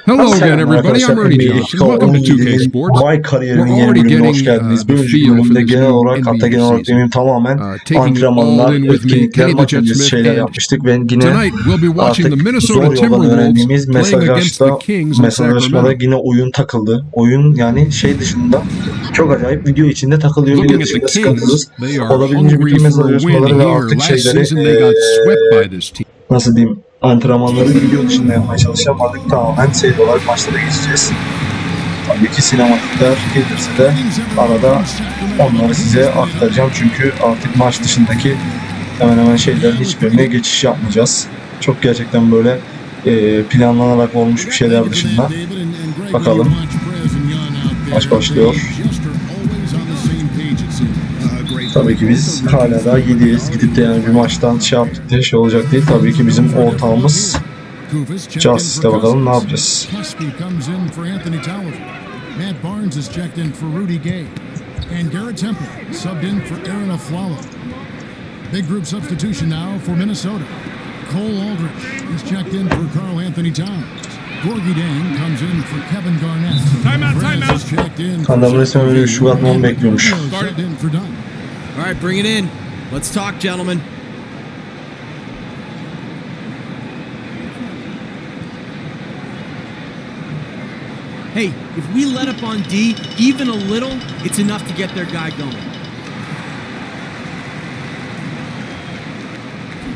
Hello again, everybody. I'm Rica, and welcome to TÜRKÇE Sports. MyCareer'in We're yeni already bölümüne getting hoş geldiniz. the Bölümcü feel for bölümde this genel new olarak, hatta genel NBA olarak season. benim tamamen Taking it antrenmanlar, all in with me, etkinlikler, Kenny the maç Jet öncesi Smith, şeyler and yapmıştık ve yine tonight we'll be watching the artık Minnesota zor yoldan Timberwolves öğrendiğimiz playing against the Kings in mesajlaşmada Sacramento. yine oyun takıldı. Oyun yani şey dışında çok acayip video içinde takılıyor. Video Looking at the dışında Kings, sıkıntısız. they are Olabildiğince hungry bütün for a win mesajlaşmaları ve here. artık Last şeyleri season they got swept by this team. nasıl diyeyim, antrenmanları video dışında yapmaya çalışacağım. Artık tamamen seyir olarak maçlara geçeceğiz. Tabii ki sinematikler gelirse de arada onları size aktaracağım. Çünkü artık maç dışındaki hemen hemen şeylerin hiçbirine geçiş yapmayacağız. Çok gerçekten böyle planlanarak olmuş bir şeyler dışında. Bakalım. Maç başlıyor. Tabii ki biz hala daha 7'yiz. Gidip de yani bir maçtan şey yaptık diye şey olacak değil. Tabii ki bizim ortağımız Justice'te bakalım ne yapacağız. Matt Barnes is checked in for Rudy Gay, and Garrett Temple subbed in for Aaron Aflalo. Big group substitution now for Minnesota. Cole Aldrich is checked in for Karl Anthony Towns. Gorgie Dang comes in for Kevin Garnett. Timeout. Adam resmen öyle şu atmamı bekliyormuş. All right, bring it in. Let's talk, gentlemen. Hey, if we let up on D even a little, it's enough to get their guy going.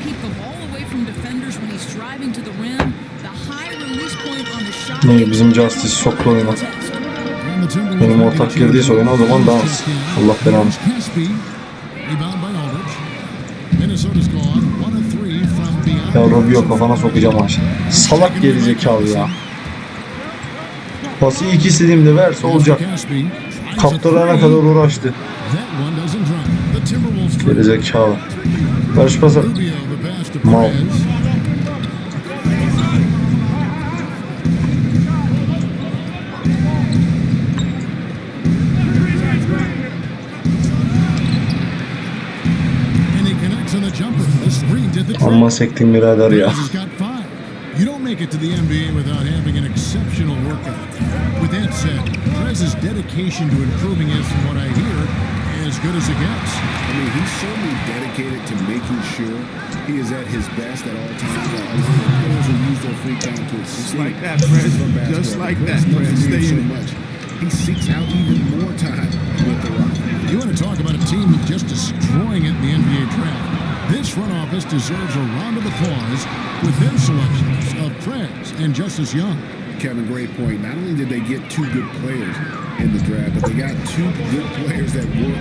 Keep the ball away from defenders when he's driving to the rim. The high release point on the shot. Ne bizim Justice soktu oyuna. Benim ortak girdiyse oyuna o zaman dans. Allah belanı. Ya Rubio kafana sokacağım ha şimdi. Salak gerizekalı ya. Pası ilk istediğimde verse olacak. Kaptırana kadar uğraştı. Gerizekalı. Ver şu pası. Mal. Amma sektim birader ya. You don't make it to the NBA without having an exceptional workout. With that said, Prez's dedication to improving is, from what I hear, as good as it gets. I mean, he's certainly dedicated to making sure he is at his best at all times. Players will use their free time to just like that, Prez. Just like that, Prez. Stay in it. He seeks out even more time with the rock. You want to talk about a team that's just destroying it in the NBA draft? This front office deserves a round of applause with their selections of Prez and Justice Young. Kevin, great point. Not only did they get two good players in the draft, but they got two good players that work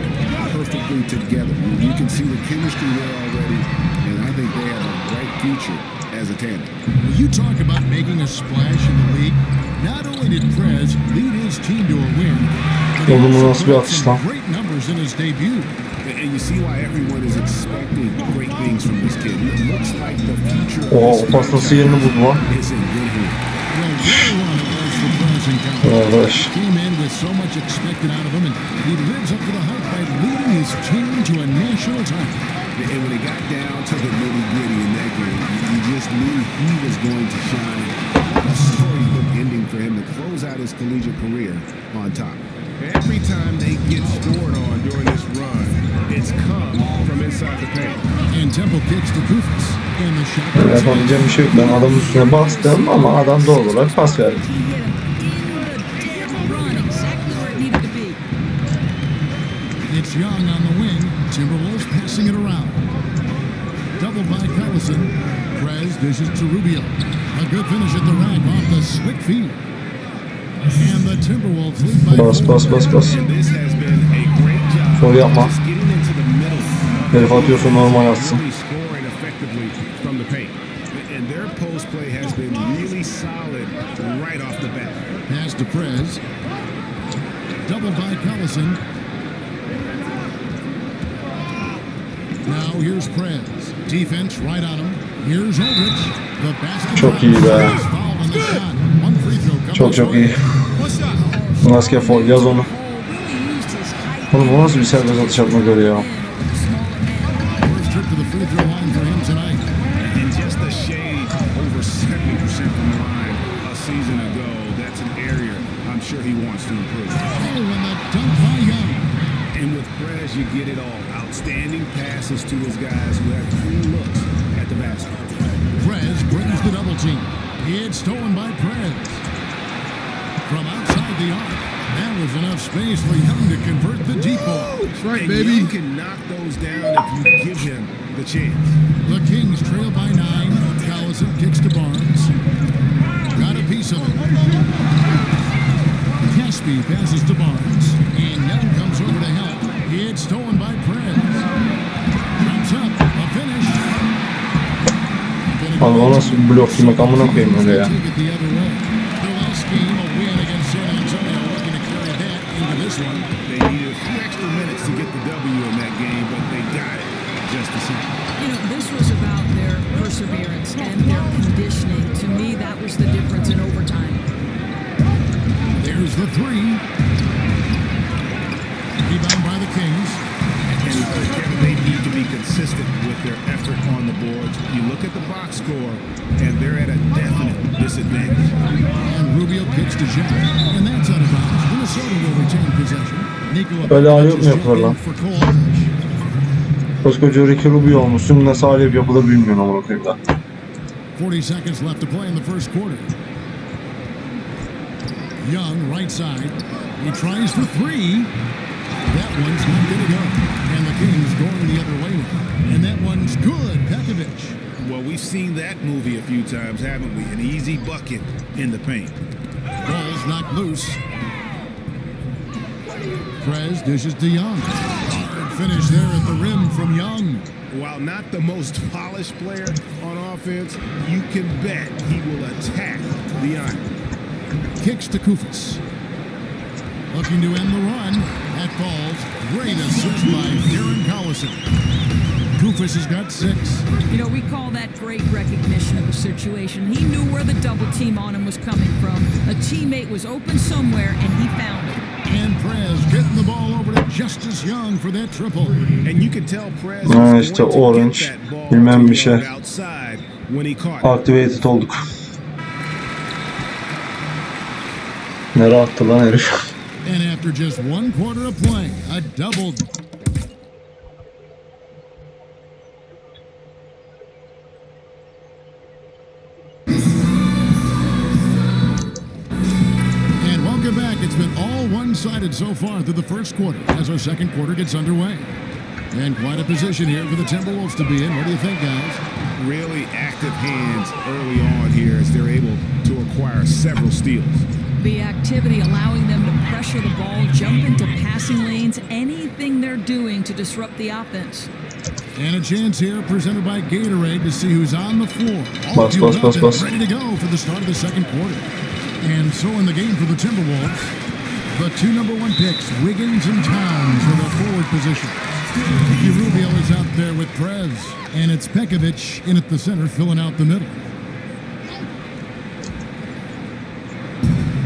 perfectly together. You can see the chemistry there already, and I think they have a bright future as a tandem. When you talk about making a splash in the league, not only did Prez lead his team to a win, but he also put some great numbers in his debut. And you see why everyone is expecting great things from this kid. It looks like the future of O pastası yerini buldu lan. is in good hands. Well, what a run it was for Prez in college. Came in with so much expected out of him, and he lives up to the hype by leading his team to a national title. And when it got down to the nitty-gritty in that game, you just knew he was going to shine. A storybook ending for him to close out his collegiate career on top. Every time they get scored on during this run, it's come from inside the paint. And Temple kicks to Kufis. And the shot. Yapabileceğim bir şey yok. Ben adamın üstüne bastım ama adam doğal olarak pas verdi. It's Young on the wing. Timberwolves passing it around. Double by Collison. Prez dishes to Rubio. A good finish at the rack off the slick feed. And the Timberwolves lead by Bas. This has been a great job Gol yapma. just getting into the middle. Herif atıyorsa normal atsın. Really scoring effectively from the paint. And their post play has been really solid right off the bat. Pass to Prez. Double by Collison. Now here's Prez. Defense right on him. Here's Aldrich. The basket. Çok iyi be. Çok iyi. Maske foul, yaz onu. Oğlum bu nasıl bir serbest atış atma göre ya. that's an area I'm sure he wants to improve. Oh, and the dunk by Young. And with Perez, you get it all. Outstanding passes to his guys who have clean looks at the basket. Perez brings the double team. It's stolen by Perez. From outside the arc, that was enough space for Young to convert the deep ball. That's right, And baby. Young can knock those down if you give him the chance. The Kings trail by 9. Collison kicks to Barnes. Got a piece of it. Caspi passes to Barnes. And Young comes over to help. It's stolen by Perez. Comes up. A finish. Abi o nasıl bir blok yemek amına koyayım öyle ya. Take it the other way. The last game, a win against San Antonio, looking to carry that into this one. They needed a few extra minutes to get the W in that game, but they got it just the same. You know, this was about their perseverance and their conditioning. To me, that was the difference in overtime. There's the three. Rebound by the Kings. And Kevin, they need to be consistent with their effort on the boards. You look at the box score, and they're at a definite disadvantage. And Rubio kicks to Jack. And that's out of bounds. Minnesota will retain possession. Nikola Böyle ayıp Petrovic mı is yapıyorlar lan? checked in for Cole Aldridge. Koskoca Ricky Rubio olmuşsun, nasıl alev yapılır bilmiyorum amına koyayım da. 40 seconds left to play in the first quarter. Young, right side. He tries for three. That one's not going to go. And the Kings going the other way now. And that one's good. Pekovic. Well, we've seen that movie a few times, haven't we? An easy bucket in the paint. Ball's knocked loose. Prez dishes to Young. Hard finish there at the rim from Young. While not the most polished player on offense, you can bet he will attack the iron. Kicks to Kufis. Looking to end the run. That falls. Great assist by Darren Collison. Kufis has got 6. You know, we call that great recognition of a situation. He knew where the double team on him was coming from. A teammate was open somewhere, and he found it. And Prez getting the ball over to Justice Young for that triple. And you can tell Prez Ha was işte going to orange, get that ball bilmem to bir şey. Young outside when he caught it. Activated olduk. Nereye attı lan herif? And after just 1 quarter of play, a double. And welcome back. It's been all one-sided so far through the first quarter as our second quarter gets underway. And quite a position here for the Timberwolves to be in. What do you think, guys? Really active hands early on here as they're able to acquire several steals. The activity allowing them to pressure the ball, jump into passing lanes, anything they're doing to disrupt the offense. And a chance here presented by Gatorade to see who's on the floor. All Bus, fueled bus, up bus, and bus. ready to go for the start of the second quarter. And so in the game for the Timberwolves, the 2 number 1 picks, Wiggins and Towns, for their forward position. Ricky Rubio is out there with Prez, and it's Pekovic in at the center, filling out the middle.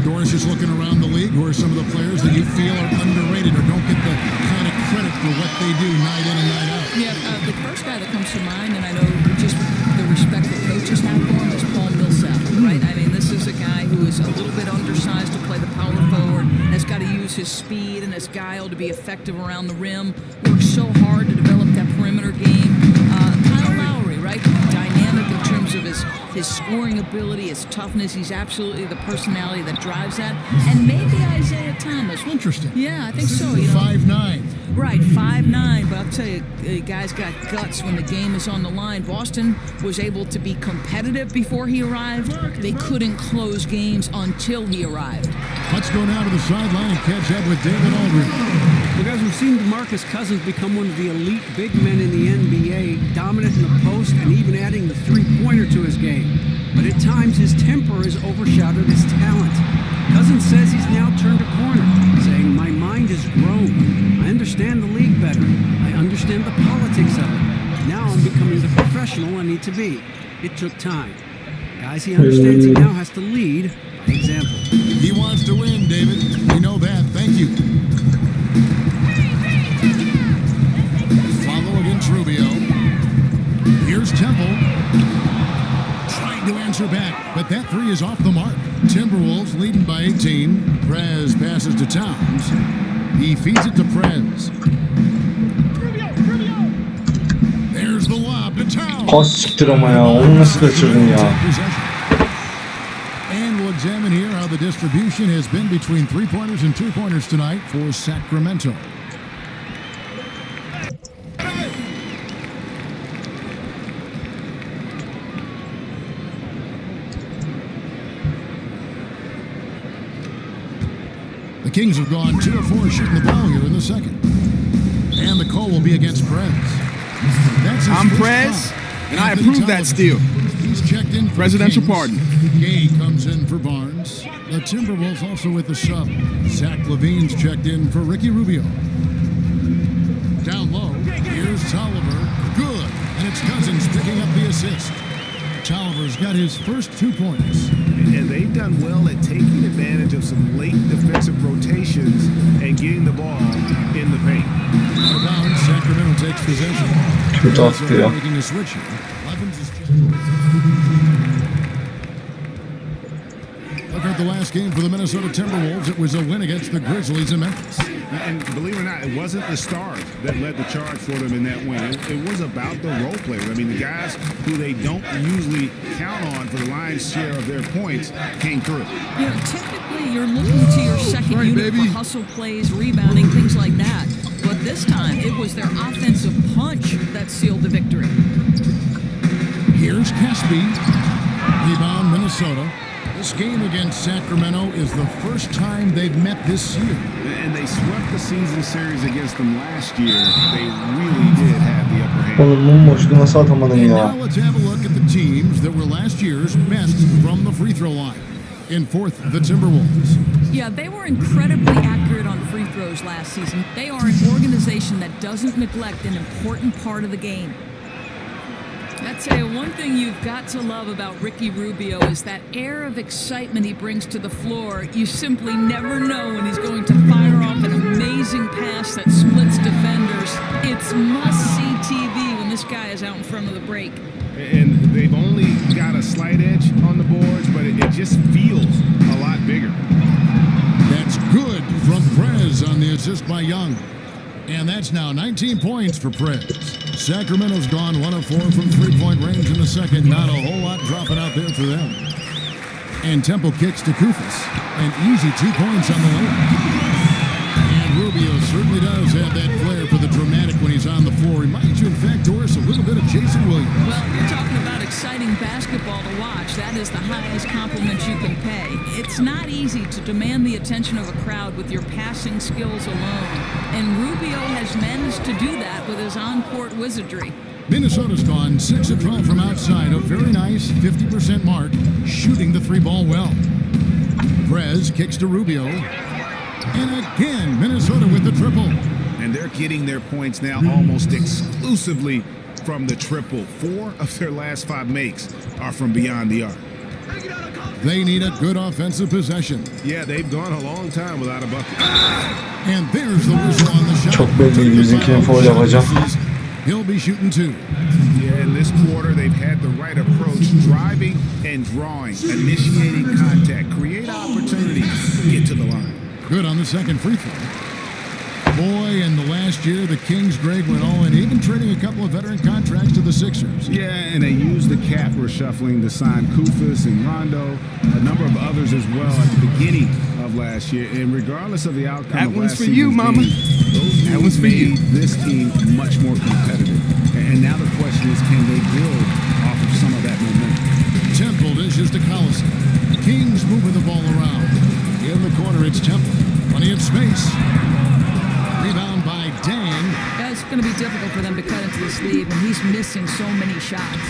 Doris is looking around the league. Who are some of the players that you feel are underrated or don't get the kind of credit for what they do night in and night out? Yeah, the first guy that comes to mind, and I know just the respect that coaches have for him, is Paul Millsap, right? I mean, this is a guy who is a little bit undersized to play the power forward, has got to use his speed and his guile to be effective around the rim, works so hard to develop that perimeter game. Kyle Lowry, right? Dynamic in terms of his scoring ability, his toughness. He's absolutely the personality that drives that. And maybe Isaiah Thomas. Interesting. Yeah, I think so. You know, 5'9". Right, 5'9", but I'll tell you, guys got guts when the game is on the line. Boston was able to be competitive before he arrived. They couldn't close games until he arrived. Let's go now to the sideline and catch up with David Aldridge. Well, guys, we've seen DeMarcus Cousins become one of the elite big men in the NBA, dominant in the post and even adding the three-pointer to his game. But at times, his temper has overshadowed his talent. Cousins says he's now turned a corner, saying, "My mind has grown. I understand the league better. I understand the politics of it. Now I'm becoming the professional I need to be. It took time." Guys, he understands he now has to lead by example. He wants to win, David. We know that. Thank you. Follow against Rubio. Here's Temple. Trying to answer back, but that three is off the mark. Tim Timberwolves leading by 18. Prez passes to Towns. He feeds it to Prez. There's the lob to Towns. Pas siktir ama ya. Onu nasıl kaçırdın ya? And we'll examine here how the distribution has been between three-pointers and two-pointers tonight for Sacramento. The Kings have gone 2 of 4 shooting the ball here in the second. And the call will be against Prez. I'm Prez, and I approve that steal. He's checked in for Presidential Kings. pardon. Gay comes in for Barnes. The Timberwolves also with the sub. Zach LaVine's checked in for Ricky Rubio. Down low, here's Tolliver. Good. And it's Cousins picking up the assist. Tolliver's got his first 2 points. And they've done well at taking advantage of some late defensive rotations and getting the ball in the paint. Out of bounds, Sacramento takes possession. Kötü attı ya. Making a switch here. Levens is Look at the last game for the Minnesota Timberwolves. It was a win against the Grizzlies in Memphis. And believe it or not, it wasn't the stars that led the charge for them in that win. It was about the role players. I mean, the guys who they don't usually count on for the lion's share of their points came through. You know, typically you're looking to your second unit for hustle plays, rebounding, things like that. But this time, it was their offensive punch that sealed the victory. Here's Caspi. Rebound, Minnesota. This game against Sacramento is the first time they've met this year. And they swept the season series against them last year. They really did have the upper hand. Oğlum bomboştu, nasıl atamadın And ya? now let's have a look at the teams that were last year's best from the free throw line. In fourth, the Timberwolves. Yeah, they were incredibly accurate on free throws last season. They are an organization that doesn't neglect an important part of the game. I'd say one thing you've got to love about Ricky Rubio is that air of excitement he brings to the floor. You simply never know when he's going to fire off an amazing pass that splits defenders. It's must-see TV when this guy is out in front of the break. And they've only got a slight edge on the boards, but it just feels a lot bigger. That's good from Prez on the assist by Young. And that's now 19 points for Prez. Sacramento's gone 1 of 4 from three-point range in the second. Not a whole lot dropping out there for them. And Temple kicks to Kufis. An easy 2 points on the layup. And Rubio certainly does have that flair for the dramatic when he's on the floor. Reminds you, in fact, Doris, a little bit of Jason Williams. Well, you're talking about exciting basketball to watch. That is the highest compliment you can pay. It's not easy to demand the attention of a crowd with your passing skills alone. And Rubio has managed to do that with his on-court wizardry. Minnesota's gone 6 of 12 from outside. A very nice 50% mark, shooting the 3-ball well. Prez kicks to Rubio. And again, Minnesota with the triple. And they're getting their points now almost exclusively from the triple. 4 of their last 5 makes are from beyond the arc. They need a good offensive possession. Yeah, they've gone a long time without a bucket. And there's the whistle on the shot. Çok belliydi bizimkinin foul yapacağım. He'll be shooting 2. Yeah, in this quarter, they've had the right approach, driving and drawing, initiating contact, create opportunities, get to the line. Good on the second free throw. Boy, in the last year, the Kings, Greg, went all in, even trading a couple of veteran contracts to the Sixers. Yeah, and they used the cap reshuffling to sign Kufis and Rondo, a number of others as well at the beginning of last year. And regardless of the outcome That of one's last for you, season's Mama. game, those That one's for you. made this team much more competitive. And now the question is, can they build off of some of that momentum? Temple dishes to Collison. Kings moving the ball around. In the corner, it's Temple. Plenty of space. Rebound by Dang. Yeah, it's going to be difficult for them to cut into this lead when he's missing so many shots.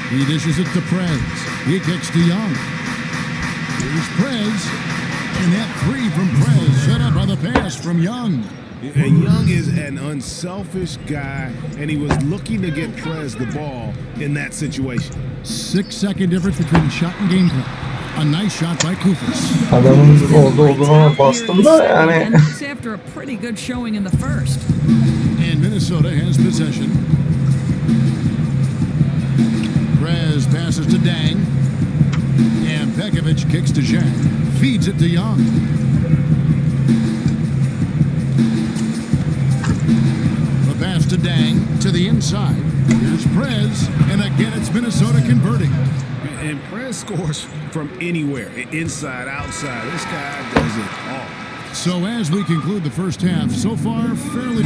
He dishes it to Prez. He kicks to Young. Here's Prez. And that 3 from Prez set up by the pass from Young. And Young is an unselfish guy, and he was looking to get Prez the ball in that situation. 6-second difference between shot and game plan. A nice shot by Kufis. Adamın oldu olduğuna bastım da yani. And that's after a pretty good showing in the first. And Minnesota has possession. Prez passes to Dang. And And Pekovic kicks to Zhang. Feeds it to Young. The pass to Dang to the inside. Here's Prez. And again, it's Minnesota converting. And Prez scores from anywhere, inside, outside. This guy does it all. So as we conclude the first half, so far, fairly...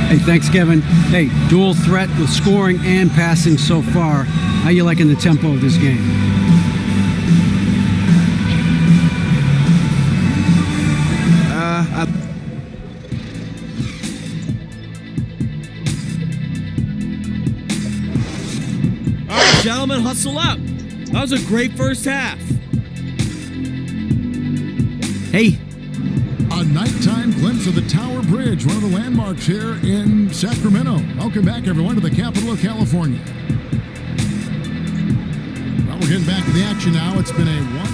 Hey, thanks, Kevin. Hey, dual threat with scoring and passing so far. How you liking the tempo of this game? All right, gentlemen, hustle up. That was a great first half. Hey, a nighttime glimpse of the Tower Bridge, one of the landmarks here in Sacramento. Welcome back, everyone, to the capital of California. Well, we're getting back to the action now. It's been a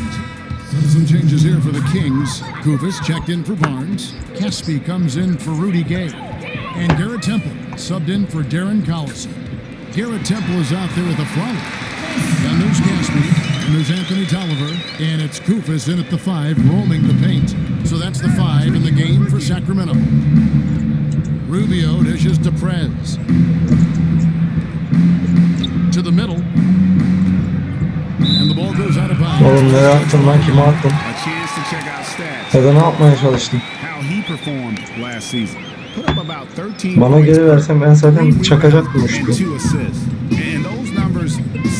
some changes here for the Kings. Kufis checked in for Barnes. Caspi comes in for Rudy Gay. And Garrett Temple subbed in for Darren Collison. Garrett Temple is out there with a flower. Then there's Caspi, and there's Anthony Tolliver, and it's Kufis in at the 5, roaming the paint. So that's the 5 in the game for Sacramento. Rubio dishes to Prez. To the middle. And the ball goes out of bounds. Oğlum nereye attın lan, kime attın? A chance to check out stats. Ya da ne yapmaya çalıştın? How he performed last season. Put up about 13 Bana points, geri versen ben zaten çakacaktım işte. and 2 assists. And those numbers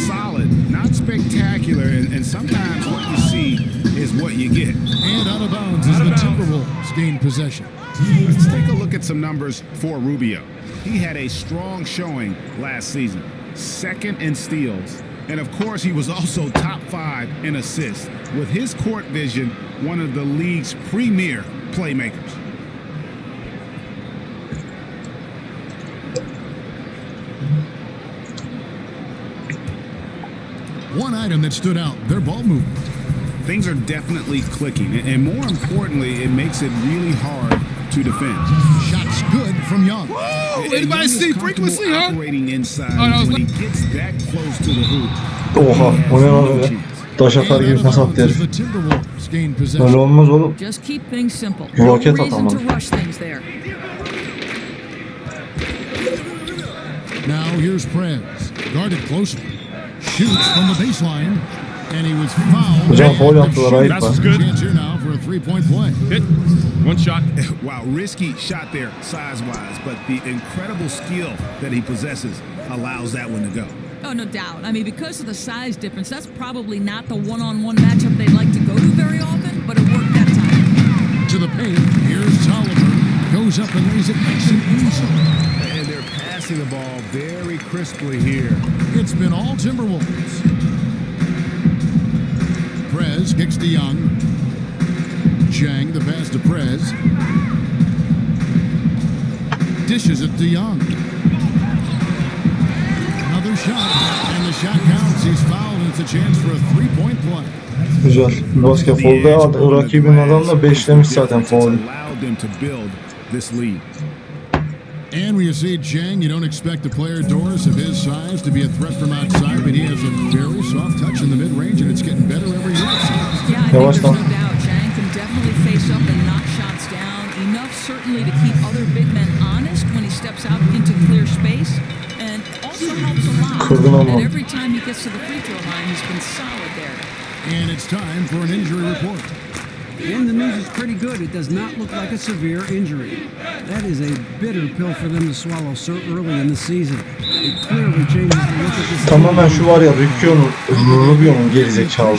solid, not spectacular, and sometimes what you see is what you get. And out of bounds as the Timberwolves gain possession. Let's take a look at some numbers for Rubio. He had a strong showing last season, 2nd in steals, and of course he was also top 5 in assists. With his court vision, one of the league's premier playmakers. One item that stood out, their ball movement. Things are definitely clicking, and more importantly, it makes it really hard to defend. Shots good from Young. Whoa! Anybody see frequency, huh? Operating inside Oh, when he gets that close to the hoop. Oha, o ne lan öyle? Taş atar gibi pas attı herif. The Timberwolves gain possession. Öyle olmaz oğlum. Just keep things simple. Roket No reason atamadı. to rush things there. Now here's Prez. Guarded closely. Shoots from the baseline. And he was fouled. Hocam foul yaptılar, ayıp var. Chance here now for a three-point play. Hit. One shot. Wow, risky shot there size-wise, but the incredible skill that he possesses allows that one to go. Oh, no doubt. I mean, because of the size difference, that's probably not the one-on-one matchup they'd like to go to very often, but it worked that time. To the paint. Here's Tolliver. Goes up and lays it nice and easy. And they're passing the ball very crisply here. It's been all Timberwolves. Prez kicks to Young. Zhang, the pass to Prez. Dishes it to Young. Another shot, and the shot counts. He's fouled, and it's a chance for a three-point play. Güzel. Basketbolda rakibin adamla beşlemiş zaten faulü. And when you see Zhang, you don't expect a player Doris of his size to be a threat from outside, but he has a very soft touch in the mid-range, and it's getting better every year. Yeah, I think there's no doubt Zhang can definitely face up and knock shots down. Enough certainly to keep other big men honest when he steps out into clear space, and also helps a lot. And every time he gets to the free throw line, he's been solid there. And it's time for an injury report. And the news is pretty good. It does not look like a severe injury. That is a bitter pill for them to swallow so early in the season. It clearly changes the look of this. Tamamen şu var ya, Rubio'nun gerizekalı.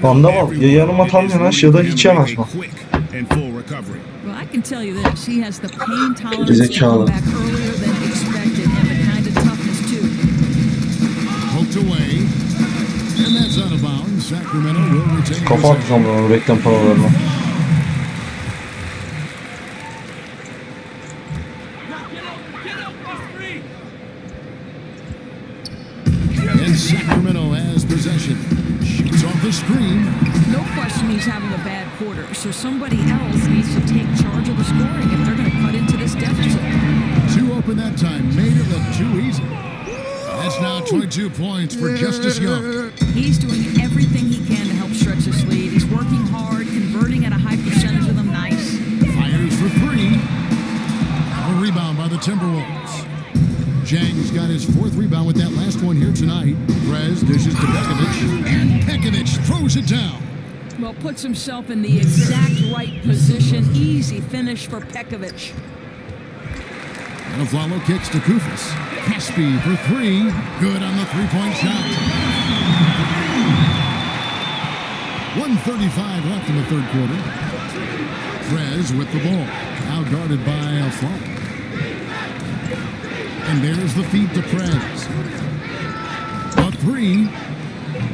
Anlamam. Ya yanıma tam yanaş ya da hiç yanaşma. Well, I can tell you this, he has the pain tolerance to come back earlier than expected, and the kind of toughness too. Poked away, and that's out of bounds. Sacramento will retain. Kafa atacağım ben reklam paralarına. And Sacramento has possession. Shoots off the screen. No question he's having a bad quarter, so somebody else needs to take charge of the scoring if they're going to cut into this deficit. Two open that time, made it look too easy. That's now 22 points for Justice Young. He's doing everything he can to help stretch his lead. He's working hard, converting at a high percentage of them. Nice. Fires for three. A rebound by the Timberwolves. Jang's got his fourth rebound with that last one here tonight. Prez dishes to Pekovic, and Pekovic throws it down. Well, puts himself in the exact right position. Easy finish for Pekovic. And Aflalo kicks to Kufis. Caspi for three. Good on the three-point shot. 1:35 left in the third quarter. Prez with the ball. Now guarded by Aflalo. And there's the feed to Prez. A three.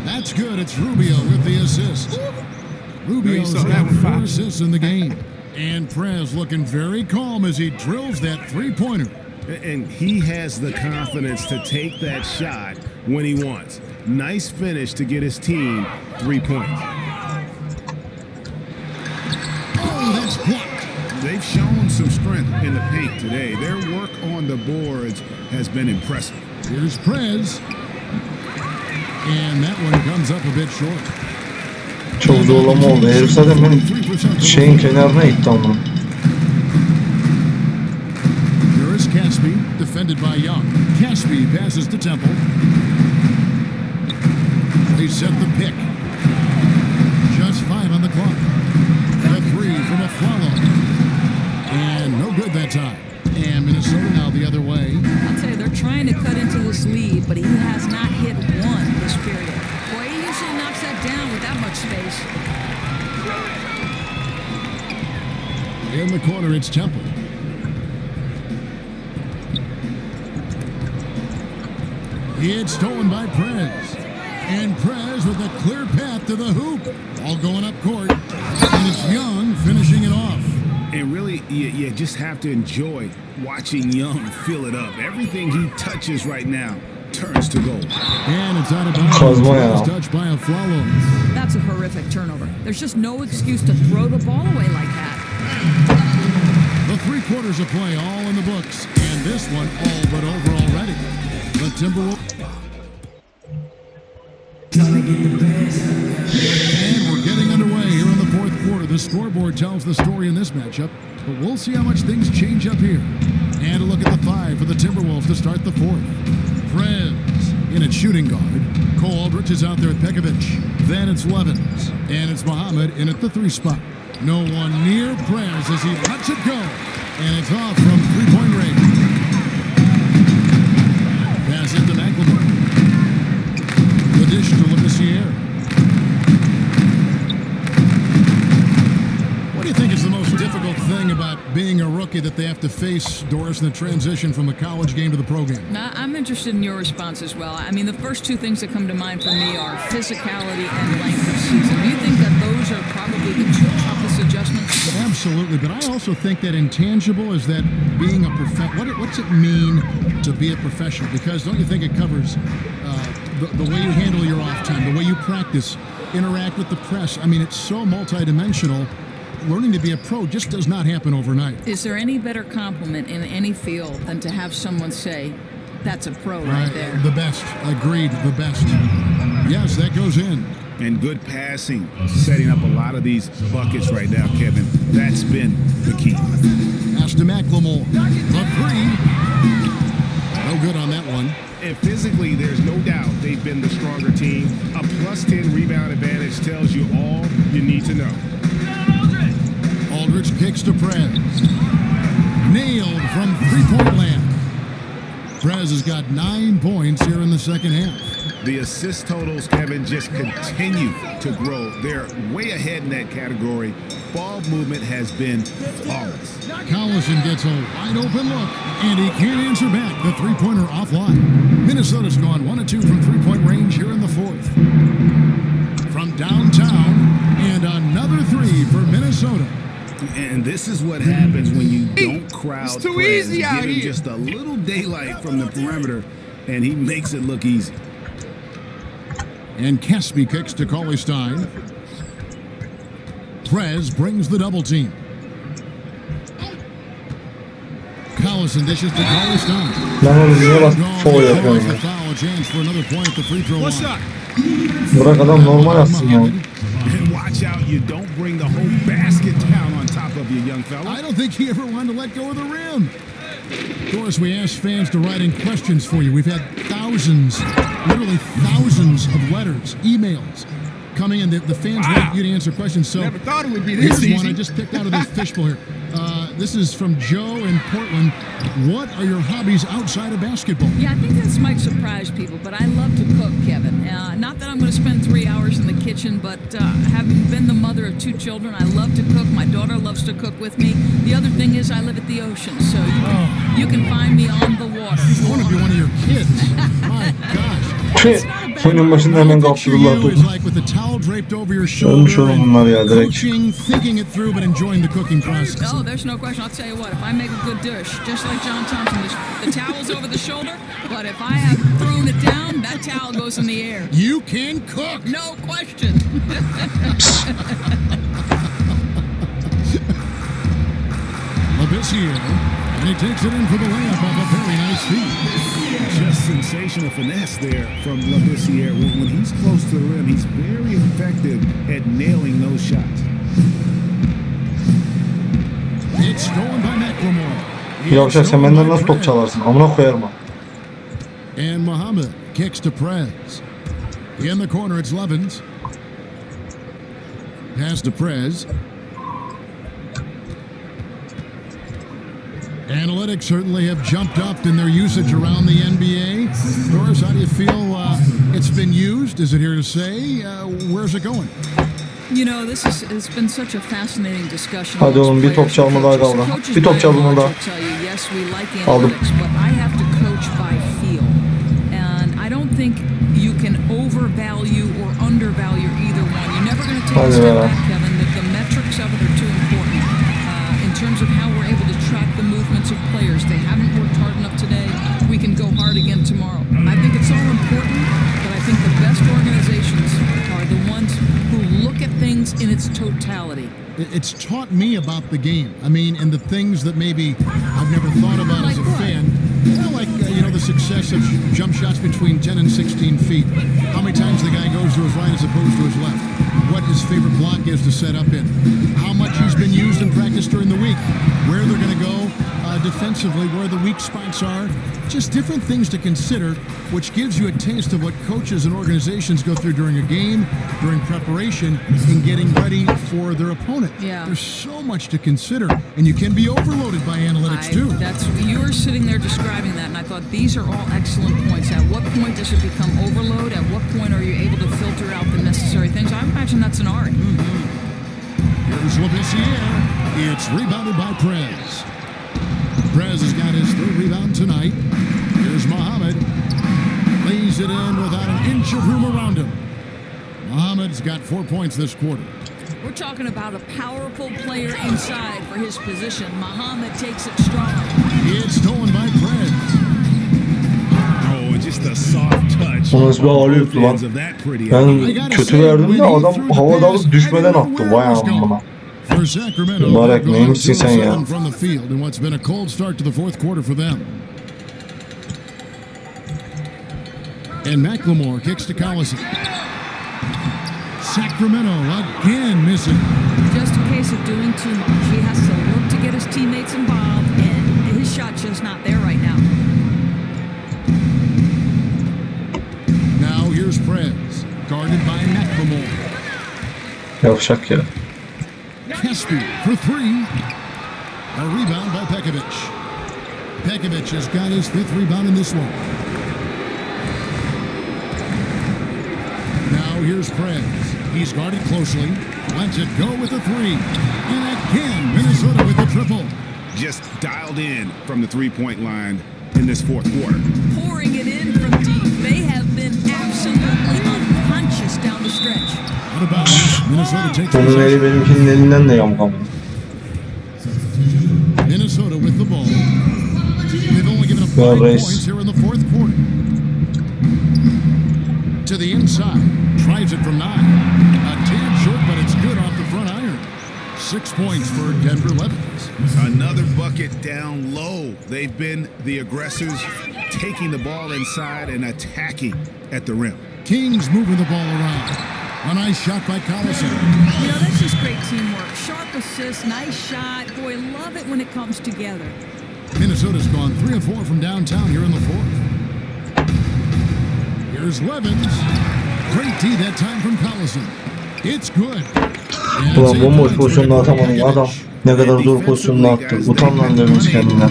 That's good. It's Rubio with the assist. Rubio's got 4 assists in the game. And Prez looking very calm as he drills that three-pointer. And he has the confidence to take that shot when he wants. Nice finish to get his team 3 points. Oh, that's blocked. They've shown some strength in the paint today. Their work on the boards has been impressive. Here's Prez. And that one comes up a bit short. Çok zorlama oldu. Herif zaten benim şeyin kenarına itti onu. Here is Caspi, defended by Young. Caspi passes to Temple. They set the pick. Just 5 on the clock. A three from Aflalo. And no good that time. And Minnesota now the other way. I'll tell you, they're trying to cut into this lead, but he has not hit one this period. Boy, he usually knocks that down with that much space. In the corner, it's Temple. It's stolen by Prez. And Prez with a clear path to the hoop. All going up court. And it's Young finishing it off. And really, you just have to enjoy watching Young fill it up. Everything he touches right now turns to gold. And it's out of bounds. Touched by Aflalo. That's a horrific turnover. There's just no excuse to throw the ball away like that. The 3 quarters of play all in the books. And this one all but over already. The Timberwolves. And we're getting underway here in the fourth quarter. The scoreboard tells the story in this matchup, but we'll see how much things change up here. And a look at the 5 for the Timberwolves to start the fourth. Prez in at shooting guard. Cole Aldrich is out there at Pekovic. Then it's Levins. And it's Muhammad in at the 3 spot. No one near Prez as he lets it go. And it's off from 3-point range. Pass it to McLemore. The dish to Lemessier. What do you think is the most difficult thing about being a rookie that they have to face, Doris, in the transition from the college game to the pro game? I'm interested in your response as well. I mean, the first 2 things that come to mind for me are physicality and length of season. Do you think that those are probably the 2 toughest adjustments? Absolutely, but I also think that intangible is that being a professional. What's it mean to be a professional? Because don't you think it covers the way you handle your off time, the way you practice, interact with the press? I mean, it's so multidimensional. Learning to be a pro just does not happen overnight. Is there any better compliment in any field than to have someone say, that's a pro right there? The best. Agreed. The best. Yes, that goes in. And good passing, setting up a lot of these buckets right now, Kevin. That's been the key. Pass to McLemore. The 3. No good on that one. And physically, there's no doubt they've been the stronger team. A +10 rebound advantage tells you all you need to know. Aldrich kicks to Prez. Nailed from 3-point land. Prez has got 9 points here in the second half. The assist totals, Kevin, just continue to grow. They're way ahead in that category. Ball movement has been flawless. Collison gets a wide open look, and he can't answer back. The 3-pointer offline. Minnesota's gone 1 of 2 from 3-point range here in the fourth. From downtown, and another 3 for Minnesota. And this is what happens when you don't crowd. It's too easy out here. here. Just a little daylight from the perimeter, and he makes it look easy. And Caspi kicks to Cauley-Stein. Prez brings the double team. Collison dishes to Cauley-Stein. Ben onu bize bak foul yapıyorum. The foul a chance for another point at the free throw What's line. up? Bırak adam normal atsın yani. And watch out, you don't bring the whole basket down on top of you, young fella. I don't think he ever wanted to let go of the rim. Of course, we asked fans to write in questions for you. We've had thousands, literally thousands of letters, emails coming in. The fans want you to answer questions. So Never thought it would be this here's one I easy. just picked out of this fishbowl here. This is from Joe in Portland. What are your hobbies outside of basketball? Yeah, I think this might surprise people, but I love to cook, Kevin. Not that I'm going to spend 3 hours in the kitchen, but having been the mother of 2 children, I love to cook. My daughter loves to cook with me. The other thing is I live at the ocean, so you can find me on the water. I want to be one of your kids. My gosh. Oyunun başında hemen kaptırdılar topu. Is like with the towel draped over your Ölmüş shoulder, oğlum bunlar ya direkt. coaching, thinking it through, but enjoying the cooking process. Oh, there's no question. I'll tell you what, if I make a good dish, just like John Thompson, the towel's over the shoulder, but if I have thrown it down, that towel goes in the air. You can cook. No question. Labissiere, and he takes it in for the layup off a very nice feed. Just sensational finesse there from Labissiere. When he's close to the rim, he's very effective at nailing those shots. It's stolen by McLemore. Yavşak sen benden nasıl top çalarsın? Amına koyarım ha. And Muhammad kicks to Prez. In the corner, it's Levins. Pass to Prez. Analytics certainly have jumped up in their usage around the NBA. Doris, how do you feel it's been used? Is it here to say? Where's it going? You know, this has been such a fascinating discussion. Hadi oğlum bir top çalma daha kaldı. Bir top çalma daha. Yes, we like Aldım. analytics, but I have to coach by feel. And I don't think you can overvalue or undervalue either one. You're never going to take a step back, Kevin. The metrics of it are too important. In terms of how we're able to track the movements of players. They haven't worked hard enough today. We can go hard again tomorrow. I think it's all important, but I think the best organizations are the ones who look at things in its totality. It's taught me about the game. I mean, and the things that maybe I've never thought about as a fan. Like, the success of jump shots between 10 and 16 feet. How many times the guy goes to his right as opposed to his left. What his favorite block is to set up in. How much he's been used in practice during the week. Where they're going to go defensively, where the weak spots are. Just different things to consider, which gives you a taste of what coaches and organizations go through during a game, during preparation, and getting ready for their opponent. Yeah. There's so much to consider, and you can be overloaded by analytics too. You were sitting there describing that, and I thought these are all excellent points. At what point does it become overload? At what point are you able to filter out the necessary things? I imagine that's an art. Here's Labissiere. It's rebounded by Prez. Prez has got his 3rd rebound tonight. Here's Muhammad. Lays it in without an inch of room around him. Muhammad's got 4 points this quarter. We're talking about a powerful player inside for his position. Muhammad takes it strong. It's stolen by Prez. Oh, just a soft touch. O nasıl bir ağlıyordu lan. Ben kötü verdim de adam havada alıp düşmeden attı. Vay amına. For Sacramento, Mübarek neymişsin sen ya? from the field in what's been a cold start to the 4th quarter for them. And McLemore kicks to Collison. Sacramento again missing. Just a case of doing too much. He has to look to get his teammates involved, and his shot's just not there right now. Now here's Prez, guarded by McLemore. Yavşak ya. Kespi for 3. A rebound by Pekovic. Pekovic has got his 5th rebound in this one. Now here's Prez. He's guarded closely. Lets it go with a 3. And again, Minnesota with the triple. Just dialed in from the 3-point line in this 4th quarter. Pouring it in from deep. They have been absolutely unconscious down the stretch. What about this? Minnesota takes Onun eli benimkinin elinden de yamuk ama. Minnesota with the ball. They've only given up 5 points here in the 4th quarter. To the inside. Tries it from 9. A tad short, but it's good off the front iron. 6 points for Denver Levins. Another bucket down low. They've been the aggressors taking the ball inside and attacking at the rim. Kings moving the ball around. A nice shot by Collison. You know, that's just great teamwork. Sharp assist, nice shot. Boy, love it when it comes together. Minnesota's gone 3 of 4 from downtown here in the fourth. Here's Levens. Great D that time from Collison. It's good. Ulan bomboş pozisyonda atamadım ya adam. Ne kadar zor pozisyonda attı. Utanlandırmış kendinden.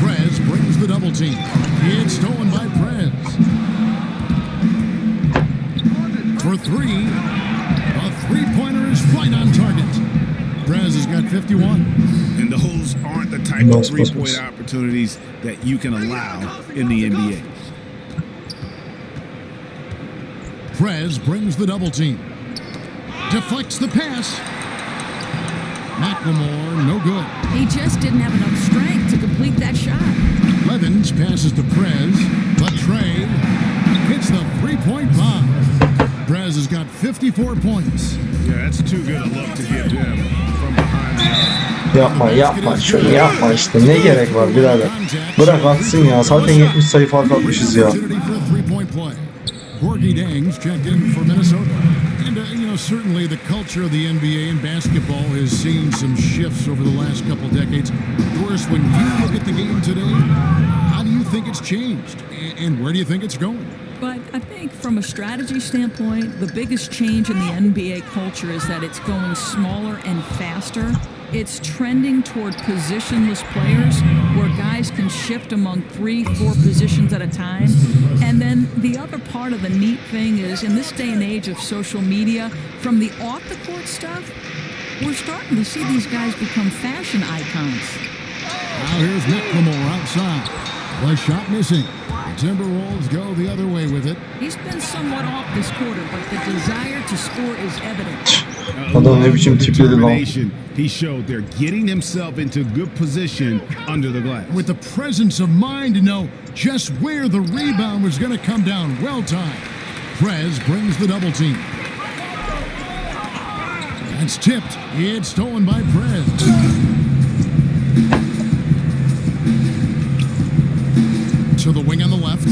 Prez brings the double team. It's stolen by Prez. For 3. A three-pointer is right on target. Prez has got 51. And those aren't the type of three-point opportunities that you can allow in the NBA. Prez brings the double team. Deflects the pass. McLemore, no good. He just didn't have enough strength to complete that shot. Levens passes to Prez. Latre hits the three-point bomb. Prez has got 54 points. Yeah, that's too good a look to give them from behind the arc. Yapma şöyle yapma işte ne gerek var birader. Bırak atsın ya zaten 70 sayı fark atmışız ya. Gorgie Dang's checked in for Minnesota. And, certainly the culture of the NBA and basketball has seen some shifts over the last couple decades. Of course, when you look at the game today, how do you think it's changed? And where do you think it's going? But I think from a strategy standpoint, the biggest change in the NBA culture is that it's going smaller and faster. It's trending toward positionless players where guys can shift among 3-4 positions at a time. And then the other part of the neat thing is, in this day and age of social media, from the off-the-court stuff, we're starting to see these guys become fashion icons. Now here's McLemore outside. One shot missing. The Timberwolves go the other way with it. He's been somewhat off this quarter, but the desire to score is evident. Adam ne biçim tipledi lan. He showed they're getting himself into good position under the glass. With the presence of mind to know just where the rebound was going to come down. Well timed. Prez brings the double team. That's tipped. It's stolen by Prez. To the wing on the left.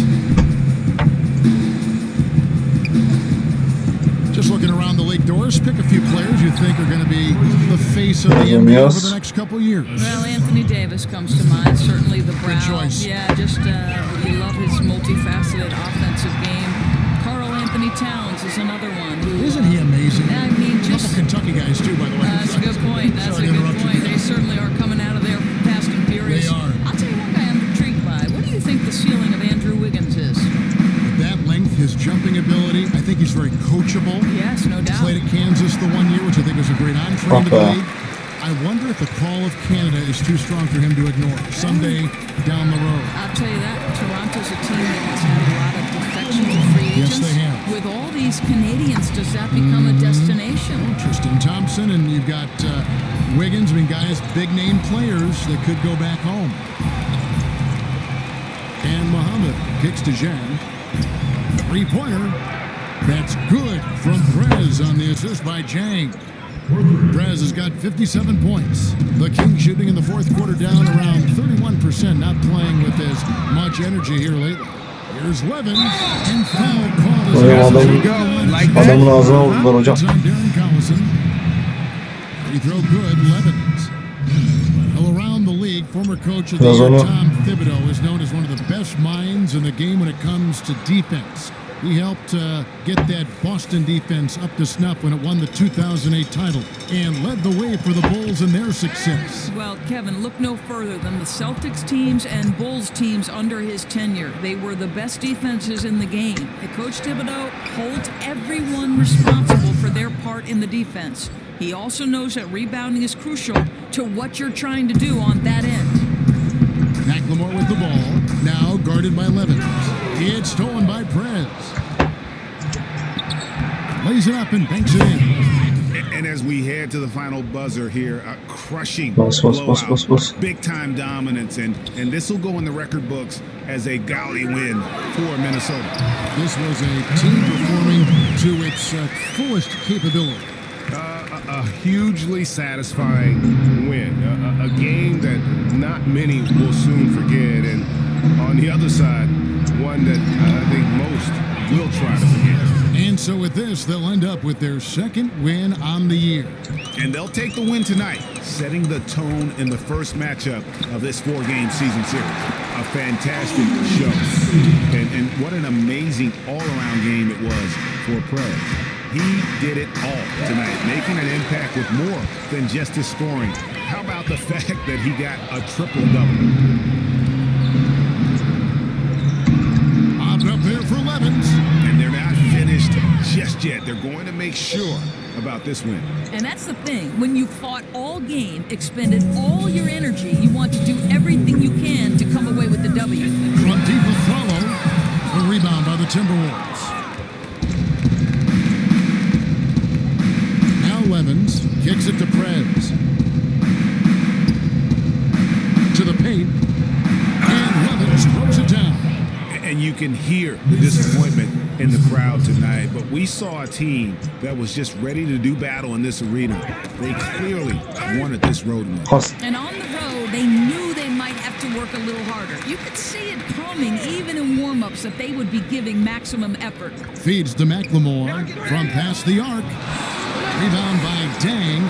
Just looking around the league doors, pick a few players you think are going to be the face of the NBA over the next couple years. Well, Anthony Davis comes to mind. Certainly the brow. Good choice. Yeah, just you love his multifaceted offensive game. Karl Anthony Towns is another one. Isn't he amazing? I mean, just couple Kentucky guys too, by the way. That's a good point. That's a good point. They certainly are coming out of there fast and furious. They are. I'll tell you one guy I'm intrigued by. What do you think the ceiling of Andrew Wiggins is? With that length, his jumping ability, I think he's very coachable. Yes, no doubt. Played at Kansas the one year, which I think was a great entree into the league. I wonder if the call of Canada is too strong for him to ignore someday down the road. I'll tell you that Toronto's a team that has had a lot of defections of free agents. Yes, they have. With all these Canadians, does that become a destination? Tristan Thompson, and you've got Wiggins. I mean, guys, big-name players that could go back home. And Muhammad kicks to Zhang. Three-pointer. That's good from Prez on the assist by Zhang. Prez has got 57 points. The Kings shooting in the fourth quarter down around 31%, not playing with as much energy here lately. Here's Levens, and foul call is adamın ağzına vurdular hocam. Free throw good, Levens. Well, around the league, former coach of the year, Tom Thibodeau, is known as one of the best minds in the game when it comes to defense. He helped get that Boston defense up to snuff when it won the 2008 title and led the way for the Bulls in their success. Well, Kevin, look no further than the Celtics teams and Bulls teams under his tenure. They were the best defenses in the game. And Coach Thibodeau holds everyone responsible for their part in the defense. He also knows that rebounding is crucial to what you're trying to do on that end. McLemore with the ball, now guarded by Levens. It's stolen by Prez. Lays it up and banks it in. And as we head to the final buzzer here, a crushing blowout, big-time dominance, and this will go in the record books as a gaudy win for Minnesota. This was a team performing to its fullest capability. A hugely satisfying win. A game that not many will soon forget. And on the other side, one that I think most will try to forget. And so with this, they'll end up with their second win on the year. And they'll take the win tonight, setting the tone in the first matchup of this 4-game season series. A fantastic show. And what an amazing all-around game it was for Prez. He did it all tonight, making an impact with more than just his scoring. How about the fact that he got a triple-double? Popped up there for Levens. And they're not finished just yet. They're going to make sure about this win. And that's the thing. When you fought all game, expended all your energy, you want to do everything you can to come away with the W. From deep with follow. A rebound by the Timberwolves. Now Levens kicks it to Prez. To the paint. And Levens throws it down. And you can hear the disappointment in the crowd tonight, but we saw a team that was just ready to do battle in this arena. They clearly wanted this road win. And on the road, they knew they might have to work a little harder. You could see it coming, even in warm-ups, that they would be giving maximum effort. Feeds to McLemore from past the arc. Rebound by Dang.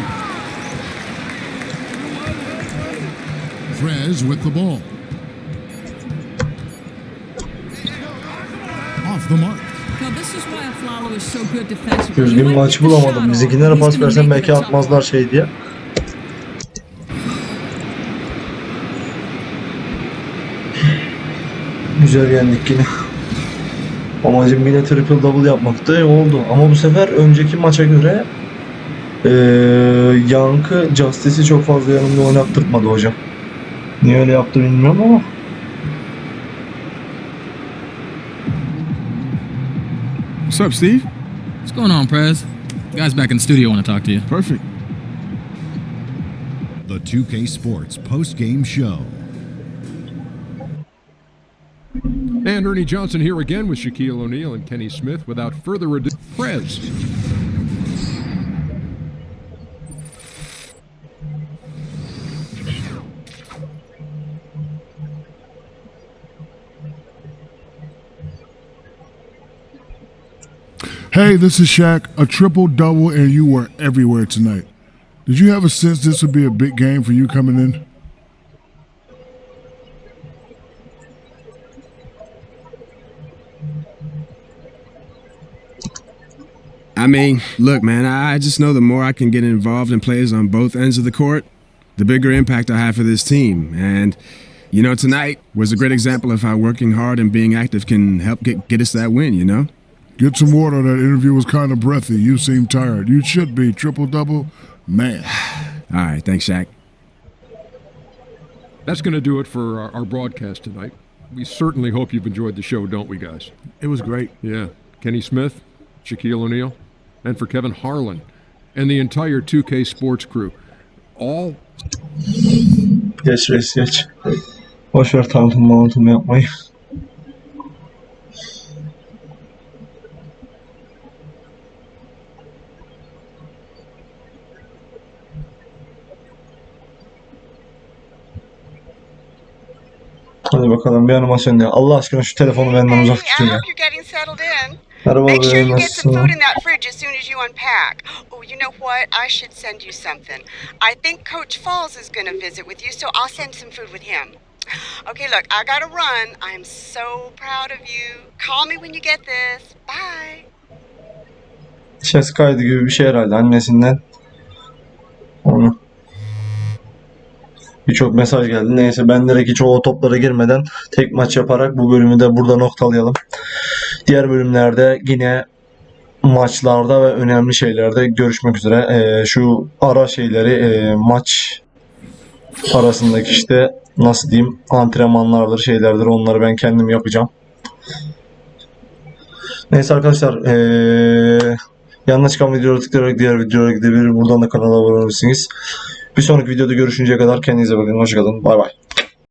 Prez with the ball. Off the mark. Now this is why Aflalo is so good defensively. Düzgün bir maçı bulamadım. Bizimkilere pas versem belki atmazlar şey diye. Güzel yendik yine. Amacım yine triple double yapmaktı. Oldu. Ama bu sefer önceki maça göre Yankı Justice'i çok fazla yanımda oynattırmadı hocam. Niye öyle yaptı bilmiyorum ama. What's up, Steve? What's going on, Prez? Guys back in the studio want to talk to you. Perfect. The 2K Sports post-game show. And Ernie Johnson here again with Shaquille O'Neal and Kenny Smith. Without further ado, Prez. Hey, this is Shaq. A triple-double and you were everywhere tonight. Did you have a sense this would be a big game for you coming in? I mean, look, man, I just know the more I can get involved in plays on both ends of the court, the bigger impact I have for this team. And, you know, tonight was a great example of how working hard and being active can help get us that win, you know? Get some water. That interview was kind of breathy. You seem tired. You should be. Triple-double, man. All right, thanks, Shaq. That's going to do it for our broadcast tonight. We certainly hope you've enjoyed the show, don't we, guys? It was great. Yeah. Kenny Smith, Shaquille O'Neal, and for Kevin Harlan, and the entire 2K Sports crew. All... Geç reis geç. Boşver tanıtım yapmayı. Hadi bakalım bir animasyon diye. Allah aşkına şu telefonu benden uzak tutun ya. Merhaba Make sure be, you get some nasılsın? food in that fridge as soon as you unpack. Oh, you know what? I should send you something. I think Coach Falls is going to visit with you, so I'll send some food with him. Okay, look, I gotta run. I'm so proud of you. Call me when you get this. Bye. Ses kaydı gibi bir şey herhalde annesinden. Onu. Birçok mesaj geldi. Neyse ben direkt hiç o toplara girmeden tek maç yaparak bu bölümü de burada noktalayalım. Diğer bölümlerde yine maçlarda ve önemli şeylerde görüşmek üzere. Şu ara şeyleri maç arasındaki işte nasıl diyeyim antrenmanlardır şeylerdir onları ben kendim yapacağım. Neyse arkadaşlar yanına çıkan videoları tıklayarak diğer videolara gidebilir. Buradan da kanala abone olabilirsiniz. Bir sonraki videoda görüşünceye kadar kendinize bakın. Hoşçakalın. Bay bay.